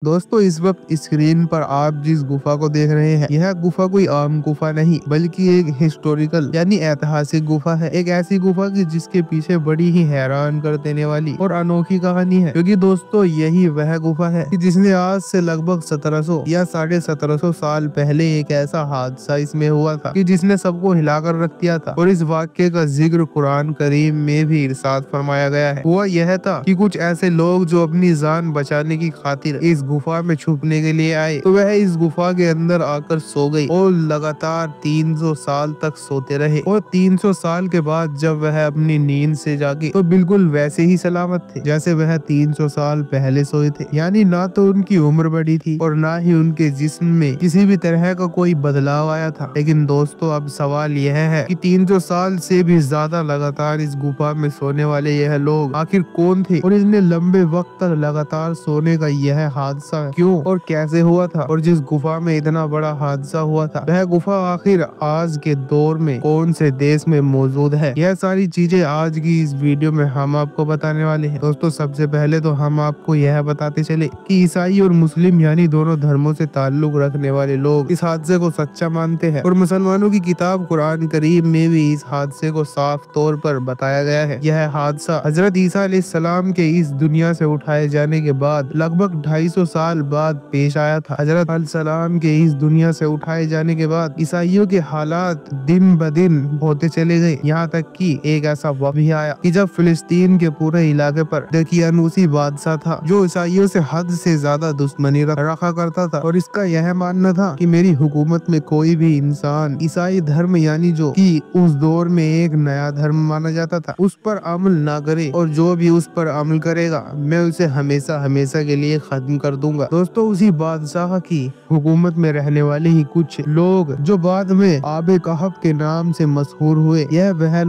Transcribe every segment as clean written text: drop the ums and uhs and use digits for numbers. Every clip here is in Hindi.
दोस्तों इस वक्त स्क्रीन पर आप जिस गुफा को देख रहे हैं, यह गुफा कोई आम गुफा नहीं बल्कि एक हिस्टोरिकल यानी ऐतिहासिक गुफा है। एक ऐसी गुफा की जिसके पीछे बड़ी ही हैरान कर देने वाली और अनोखी कहानी है। क्योंकि दोस्तों यही वह गुफा है कि जिसने आज से लगभग 1700 या 1750 साल पहले एक ऐसा हादसा इसमें हुआ था कि जिसने सबको हिलाकर रख दिया था। और इस वाक्य का जिक्र कुरान करीम में भी इरशाद फरमाया गया है। हुआ यह था कि कुछ ऐसे लोग जो अपनी जान बचाने की खातिर इस गुफा में छुपने के लिए आए, तो वह इस गुफा के अंदर आकर सो गई और लगातार 300 साल तक सोते रहे। और 300 साल के बाद जब वह अपनी नींद से जागे तो बिल्कुल वैसे ही सलामत थे जैसे वह 300 साल पहले सोए थे। यानी ना तो उनकी उम्र बढ़ी थी और ना ही उनके जिस्म में किसी भी तरह का कोई बदलाव आया था। लेकिन दोस्तों अब सवाल यह है कि 300 साल से भी ज्यादा लगातार इस गुफा में सोने वाले यह लोग आखिर कौन थे और इतने लंबे वक्त तक लगातार सोने का यह हादसा क्यों और कैसे हुआ था। और जिस गुफा में इतना बड़ा हादसा हुआ था वह गुफा आखिर आज के दौर में कौन से देश में मौजूद है, यह सारी चीजें आज की इस वीडियो में हम आपको बताने वाले हैं। दोस्तों सबसे पहले तो हम आपको यह बताते चले कि ईसाई और मुस्लिम यानी दोनों धर्मों से ताल्लुक रखने वाले लोग इस हादसे को सच्चा मानते हैं। और मुसलमानों की किताब कुरान करीम में भी इस हादसे को साफ तौर पर बताया गया है। यह हादसा हजरत ईसा अलैहिस्सलाम के इस दुनिया से उठाए जाने के बाद लगभग 250 साल बाद पेश आया था। हजरत अलैहिस्सलाम के इस दुनिया से उठाए जाने के बाद ईसाइयों के हालात दिन ब दिन होते चले गए। यहाँ तक कि एक ऐसा वक्त भी आया कि जब फिलिस्तीन के पूरे इलाके पर दकियानूसी बादशाह था जो ईसाइयों से हद से ज्यादा दुश्मनी रखा करता था। और इसका यह मानना था कि मेरी हुकूमत में कोई भी इंसान ईसाई धर्म यानी जो कि उस दौर में एक नया धर्म माना जाता था उस पर अमल ना करे, और जो भी उस पर अमल करेगा मैं उसे हमेशा हमेशा के लिए खत्म कर दूंगा। दोस्तों उसी बादशाह की हुकूमत में रहने वाले ही कुछ लोग जो बाद में आबे कहफ के नाम से मशहूर हुए, यह वह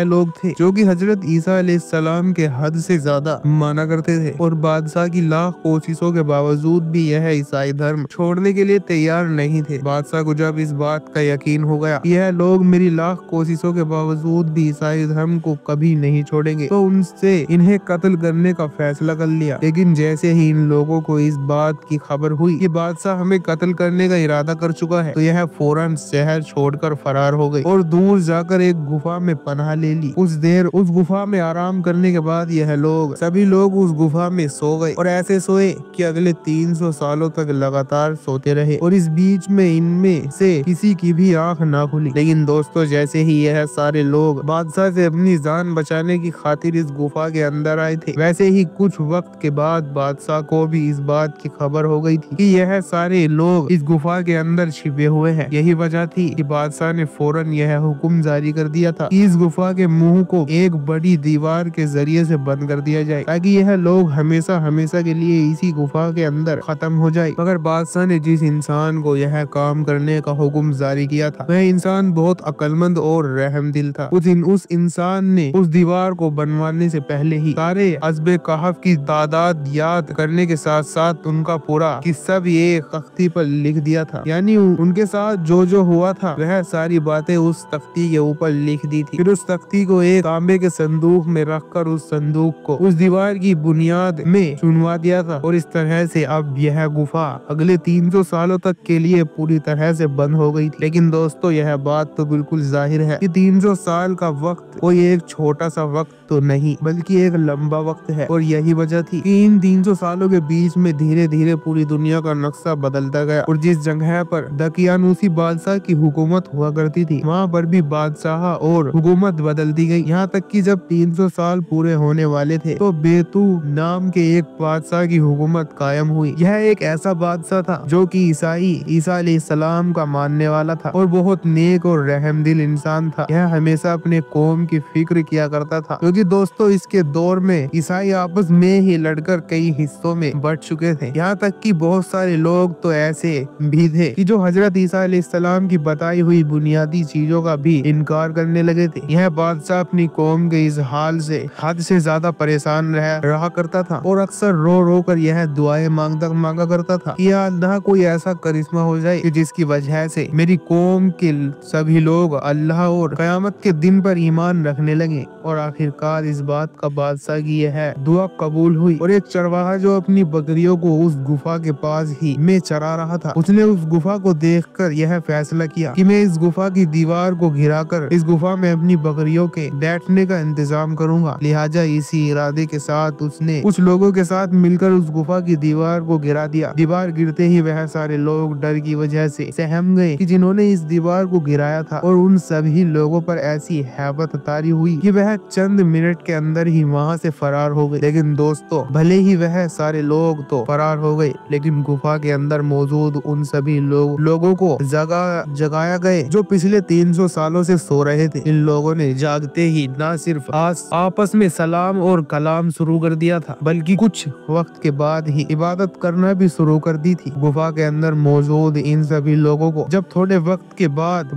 लोग थे जो कि हजरत ईसा अलैहिस्सलाम के हद से ज्यादा माना करते थे। और बादशाह की लाख कोशिशों के बावजूद भी यह ईसाई धर्म छोड़ने के लिए तैयार नहीं थे। बादशाह को जब इस बात का यकीन हो गया यह लोग मेरी लाख कोशिशों के बावजूद भी ईसाई धर्म को कभी नहीं छोड़ेंगे, तो उनसे इन्हें कत्ल करने का फैसला कर लिया। लेकिन जैसे ही इन लोगों को इस बात की खबर हुई कि बादशाह हमें कत्ल करने का इरादा कर चुका है, तो यह फौरन शहर छोड़कर फरार हो गई और दूर जाकर एक गुफा में पनाह ले ली। कुछ देर उस गुफा में आराम करने के बाद यह लोग सभी लोग उस गुफा में सो गए और ऐसे सोए कि अगले 300 सालों तक लगातार सोते रहे। और इस बीच में इनमें से किसी की भी आंख ना खुली। लेकिन दोस्तों जैसे ही यह सारे लोग बादशाह से अपनी जान बचाने की खातिर इस गुफा के अंदर आए थे, वैसे ही कुछ वक्त के बाद बादशाह को भी इस बात की खबर हो गई थी कि यह सारे लोग इस गुफा के अंदर छिपे हुए हैं। यही वजह थी कि बादशाह ने फौरन यह हुक्म जारी कर दिया था कि इस गुफा के मुंह को एक बड़ी दीवार के जरिए से बंद कर दिया जाए ताकि यह लोग हमेशा हमेशा के लिए इसी गुफा के अंदर खत्म हो जाए। मगर बादशाह ने जिस इंसान को यह काम करने का हुक्म जारी किया था वह इंसान बहुत अक्लमंद और रहमदिल था। उस इंसान ने उस दीवार को बनवाने से पहले ही सारे अजबे कहफ की तादाद याद करने के साथ साथ उनका पूरा किस्सा भी एक तख्ती पर लिख दिया था। यानी उनके साथ जो जो हुआ था वह सारी बातें उस तख्ती के ऊपर लिख दी थी। फिर उस तख्ती को एक तांबे के संदूक में रखकर उस संदूक को उस दीवार की बुनियाद में चुनवा दिया था। और इस तरह से अब यह गुफा अगले 300 सालों तक के लिए पूरी तरह से बंद हो गई थी। लेकिन दोस्तों यह बात तो बिल्कुल जाहिर है कि 300 साल का वक्त कोई एक छोटा सा वक्त तो नहीं बल्कि एक लंबा वक्त है। और यही वजह थी कि इन 300 सालों के बीच में धीरे धीरे पूरी दुनिया का नक्शा बदलता गया। और जिस जगह पर दकियानूसी बादशाह की हुकूमत हुआ करती थी वहाँ पर भी बादशाह और हुकूमत बदल दी गई। यहाँ तक कि जब 300 साल पूरे होने वाले थे तो बेतू नाम के एक बादशाह की हुकूमत कायम हुई। यह एक ऐसा बादशाह था जो कि ईसा अलैहिस्सलाम का मानने वाला था और बहुत नेक और रहमदिल इंसान था। यह हमेशा अपने कौम की फिक्र किया करता था क्योंकि दोस्तों इसके दौर में ईसाई आपस में ही लड़कर कई हिस्सों में बढ़ चुके थे। यहाँ तक कि बहुत सारे लोग तो ऐसे भी थे कि जो हजरत ईसा अलैहिस्सलाम की बताई हुई बुनियादी चीजों का भी इनकार करने लगे थे। यह बादशाह अपनी कौम के इस हाल से हद से ज्यादा परेशान रहा करता था और अक्सर रो रो कर यह दुआएं मांगा करता था कि या अल्लाह कोई ऐसा करिश्मा हो जाए कि जिसकी वजह से मेरी कौम के सभी लोग अल्लाह और कयामत के दिन पर ईमान रखने लगे और आखिरकार इस बात का बादशाह की यह दुआ कबूल हुई और एक चरवाहा जो अपनी बकरियों को उस गुफा के पास ही में चरा रहा था, उसने उस गुफा को देखकर यह फैसला किया कि मैं इस गुफा की दीवार को घिराकर इस गुफा में अपनी बकरियों के बैठने का इंतजाम करूंगा। लिहाजा इसी इरादे के साथ उसने कुछ लोगों के साथ मिलकर उस गुफा की दीवार को गिरा दिया। दीवार गिरते ही वह सारे लोग डर की वजह से सहम गए कि जिन्होंने इस दीवार को गिराया था, और उन सभी लोगों पर ऐसी हैबत तारी हुई कि वह चंद मिनट के अंदर ही वहां से फरार हो गए। लेकिन दोस्तों, भले ही वह सारे लोग तो फरार हो गए, लेकिन गुफा के अंदर मौजूद उन सभी लोगों को जगाया गए जो पिछले 300 सालों से सो रहे थे। इन लोगों ने जागते ही न सिर्फ आपस में सलाम और कलाम शुरू कर दिया था, बल्कि कुछ वक्त के बाद ही इबादत करना भी शुरू कर दी थी। गुफा के अंदर मौजूद इन सभी लोगों को जब थोड़े वक्त के बाद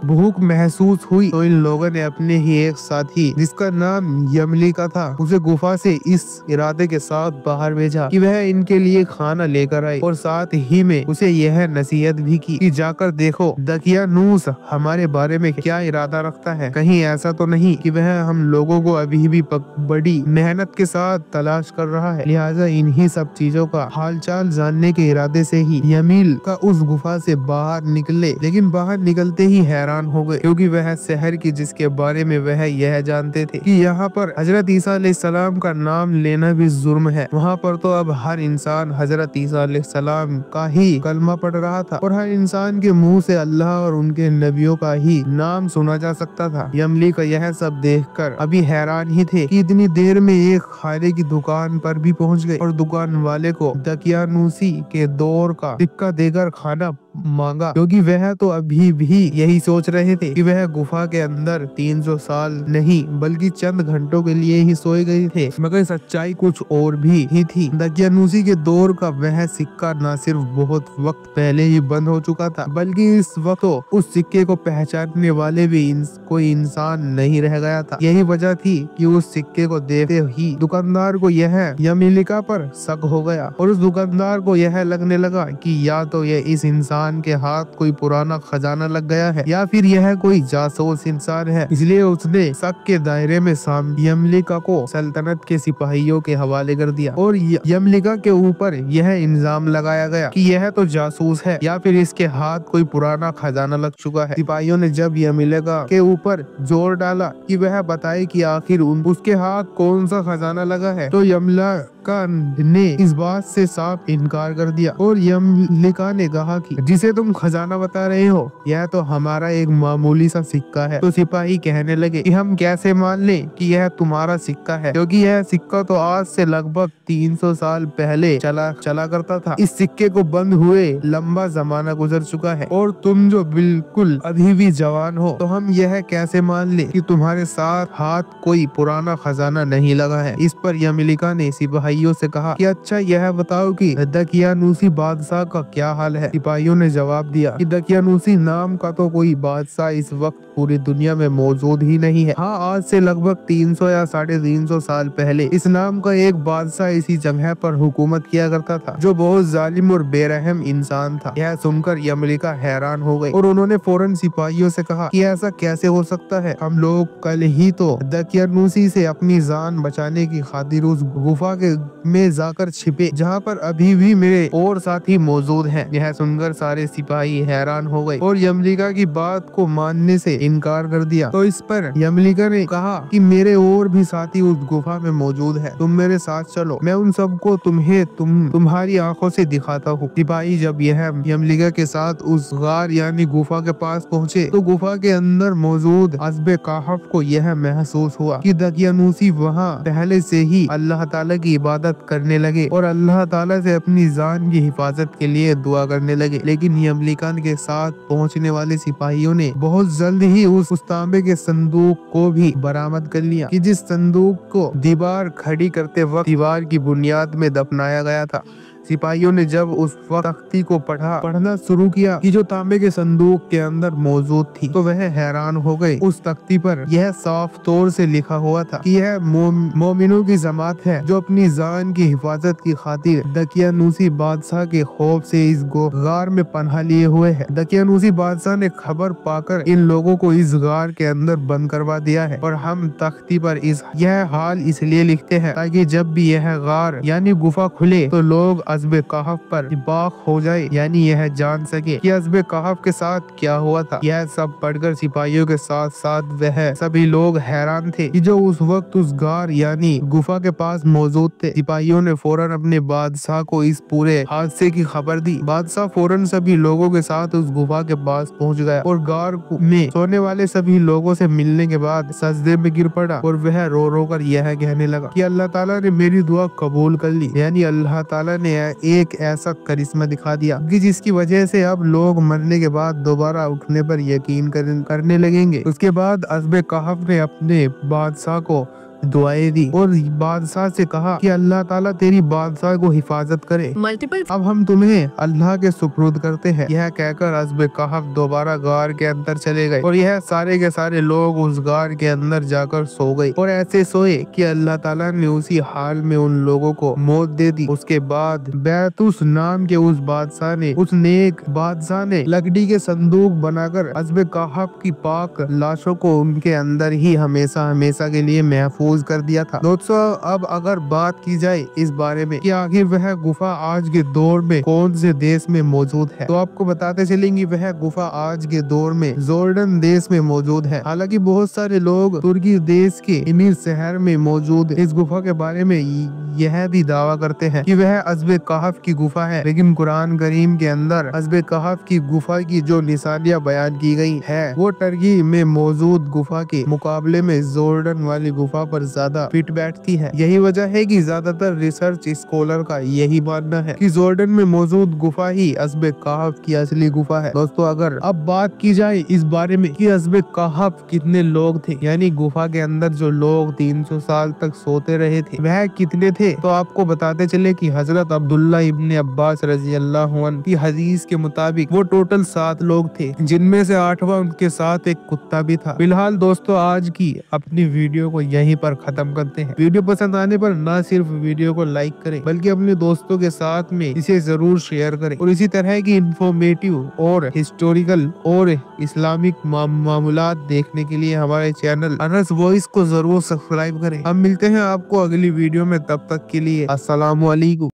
भूख महसूस हुई तो इन लोगों ने अपने ही एक साथी, जिसका नाम यमलिका था, उसे गुफा से इस इरादे के साथ बाहर भेजा कि वह इनके लिए खाना लेकर आए, और साथ ही में उसे यह नसीहत भी की कि जाकर देखो दकियानूस हमारे बारे में क्या इरादा रखता है। कहीं ऐसा तो नहीं कि वह हम लोगों को अभी भी बड़ी मेहनत के साथ तलाश कर रहा है। लिहाजा इन्हीं सब चीजों का हालचाल जानने के इरादे से ही यमील का उस गुफा से बाहर निकले, लेकिन बाहर निकलते ही हैरान हो गए, क्योंकि वह शहर की जिसके बारे में वह यह जानते थे कि यहाँ पर हजरत ईसा अलैहिस्सलाम का नाम लेना भी जुर्म है, वहाँ पर तो अब हर इंसान हजरत ईसा अलैहिस्सलाम का ही कलमा पढ़ रहा था, और हर इंसान के मुंह से अल्लाह और उनके नबियों का ही नाम सुना जा सकता था। यमली का यह सब देखकर अभी हैरान ही थे कि इतनी देर में एक खाने की दुकान पर भी पहुंच गए और दुकान वाले को दकियानूसी के दौर का सिक्का देकर खाना मांगा, क्योंकि वह तो अभी भी यही सोच रहे थे कि वह गुफा के अंदर 300 साल नहीं बल्कि चंद घंटों के लिए ही सोए गए थे। मगर सच्चाई कुछ और भी ही थी। दकियानूसी के दौर का वह सिक्का न सिर्फ बहुत वक्त पहले ही बंद हो चुका था, बल्कि इस वक्त तो उस सिक्के को पहचानने वाले भी कोई इंसान नहीं रह गया था। यही वजह थी कि उस सिक्के को देखते ही दुकानदार को यह यमलिका पर शक हो गया, और उस दुकानदार को यह लगने लगा कि या तो यह इस इंसान के हाथ कोई पुराना खजाना लग गया है, या फिर यह कोई जासूस इंसान है। इसलिए उसने शक के दायरे में यमलिका को सल्तनत के सिपाहियों के हवाले कर दिया, और यमलिका के ऊपर यह इल्जाम लगाया गया कि यह तो जासूस है, या फिर इसके हाथ कोई पुराना खजाना लग चुका है। सिपाहियों ने जब यमलिका के ऊपर जोर डाला कि वह बताए कि आखिर उसके हाथ कौन सा खजाना लगा है, तो यमलिका ने इस बात से साफ इनकार कर दिया, और यमलिका ने कहा कि जिसे तुम खजाना बता रहे हो यह तो हमारा एक मामूली सा सिक्का है। तो सिपाही कहने लगे कि हम कैसे मान लें कि यह तुम्हारा सिक्का है, क्योंकि यह सिक्का तो आज से लगभग 300 साल पहले चला करता था। इस सिक्के को बंद हुए लंबा जमाना गुजर चुका है, और तुम जो बिल्कुल अभी भी जवान हो, तो हम यह कैसे मान ले कि तुम्हारे साथ हाथ कोई पुराना खजाना नहीं लगा है। इस पर यमलिका ने सिपाहियों से कहा कि अच्छा यह बताओ कि दकियानूसी बादशाह का क्या हाल है। सिपाहियों ने जवाब दिया कि दकियानूसी नाम का तो कोई बादशाह इस वक्त पूरी दुनिया में मौजूद ही नहीं है। हाँ, आज से लगभग 300 या 350 साल पहले इस नाम का एक बादशाह इसी जगह पर हुकूमत किया करता था, जो बहुत जालिम और बेरहम इंसान था। यह सुनकर यमलिका हैरान हो गई, और उन्होंने फौरन सिपाहियों से कहा कि ऐसा कैसे हो सकता है। हम लोग कल ही तो दकियानूसी से अपनी जान बचाने की खातिर उस गुफा के में जाकर छिपे, जहाँ पर अभी भी मेरे और साथी मौजूद हैं। यह सुनकर सारे सिपाही हैरान हो गए और यमलिका की बात को मानने से इनकार कर दिया। तो इस पर यमलिका ने कहा कि मेरे और भी साथी उस गुफा में मौजूद है, तुम मेरे साथ चलो, मैं उन सबको तुम्हारी आंखों से दिखाता हूँ। सिपाही जब यह यमलिका के साथ उस गार यानी गुफा के पास पहुँचे, तो गुफा के अंदर मौजूद अजबे काहफ को यह महसूस हुआ कि दकियानूसी वहाँ पहले से ही अल्लाह ताला की इबादत करने लगे और अल्लाह ताला से अपनी जान की हिफाजत के लिए दुआ करने लगे। लेकिन यमलिका के साथ पहुंचने वाले सिपाहियों ने बहुत जल्द ही उस तांबे के संदूक को भी बरामद कर लिया कि जिस संदूक को दीवार खड़ी करते वक्त दीवार की बुनियाद में दफनाया गया था। सिपाहियों ने जब उस वक्त तख्ती को पढ़ना शुरू किया कि जो तांबे के संदूक के अंदर मौजूद थी, तो वह हैरान हो गए। उस तख्ती पर यह साफ तौर से लिखा हुआ था कि यह मोमिनों की जमात है जो अपनी जान की हिफाजत की खातिर दकियानूसी बादशाह के खौफ से इस गार में पनाह लिए हुए है। दकियानूसी बादशाह ने खबर पाकर इन लोगों को इस गार के अंदर बंद करवा दिया है और हम तख्ती पर यह हाल इसलिए लिखते हैं ताकि जब भी यह गार यानी गुफा खुले तो लोग अज़्ब कहफ पर बाख हो जाए, यानी यह जान सके कि अज़्ब कहफ के साथ क्या हुआ था। यह सब पढ़कर सिपाहियों के साथ साथ वह सभी लोग हैरान थे कि जो उस वक्त उस गार यानी गुफा के पास मौजूद थे। सिपाहियों ने फौरन अपने बादशाह को इस पूरे हादसे की खबर दी। बादशाह फौरन सभी लोगों के साथ उस गुफा के पास पहुंच गया और गार में सोने वाले सभी लोगों से मिलने के बाद सजदे में गिर पड़ा और वह रो रो कर यह कहने लगा कि अल्लाह ताला ने मेरी दुआ कबूल कर ली, यानी अल्लाह ताला ने एक ऐसा करिश्मा दिखा दिया कि जिसकी वजह से अब लोग मरने के बाद दोबारा उठने पर यकीन करने लगेंगे। उसके बाद अज़्ब कहफ ने अपने बादशाह को दुआएं दी और बादशाह से कहा कि अल्लाह ताला तेरी बादशाह को हिफाजत करे। अब हम तुम्हें अल्लाह के सुपुर्द करते हैं। यह कहकर अज़्ब कहफ दोबारा गार के अंदर चले गए और यह सारे के सारे लोग उस गार के अंदर जाकर सो गए और ऐसे सोए कि अल्लाह ताला ने उसी हाल में उन लोगों को मौत दे दी। उसके बाद बैतुस नाम के उस नेक बादशाह ने लकड़ी के संदूक बनाकर अज़्ब कहफ की पाक लाशों को उनके अंदर ही हमेशा हमेशा के लिए महफूज कर दिया था। दोस्तों, अब अगर बात की जाए इस बारे में कि आखिर वह गुफा आज के दौर में कौन से देश में मौजूद है, तो आपको बताते चलेंगे वह गुफा आज के दौर में जॉर्डन देश में मौजूद है। हालांकि बहुत सारे लोग तुर्की देश के इमिर शहर में मौजूद इस गुफा के बारे में यह भी दावा करते हैं कि वह अज़्ब कहफ की गुफा है, लेकिन कुरान करीम के अंदर अज़्ब कहफ की गुफा की जो निशानियां बयान की गई है वो टर्की में मौजूद गुफा के मुकाबले में जॉर्डन वाली गुफा पर ज्यादा फिट बैठती है। यही वजह है कि ज्यादातर रिसर्च स्कॉलर का यही मानना है कि जॉर्डन में मौजूद गुफा ही अज़्ब कहफ की असली गुफा है। दोस्तों, अगर अब बात की जाए इस बारे में कि अज़्ब कहफ कितने लोग थे, यानी गुफा के अंदर जो लोग 300 साल तक सोते रहे थे वह कितने थे, तो आपको बताते चले कि हजरत अब्दुल्ला इब्ने अब्बास रजी अल्लाह अन्हु की हदीस के मुताबिक वो टोटल 7 लोग थे, जिनमें से 8वां उनके साथ एक कुत्ता भी था। फिलहाल दोस्तों, आज की अपनी वीडियो को यहीं पर खत्म करते हैं। वीडियो पसंद आने पर न सिर्फ वीडियो को लाइक करें बल्कि अपने दोस्तों के साथ में इसे जरूर शेयर करें और इसी तरह की इंफॉर्मेटिव और हिस्टोरिकल और इस्लामिक मामूलात देखने के लिए हमारे चैनल अनस वॉइस को जरूर सब्सक्राइब करें। हम मिलते हैं आपको अगली वीडियो में, तब तक के लिए अस्सलाम वालेकुम।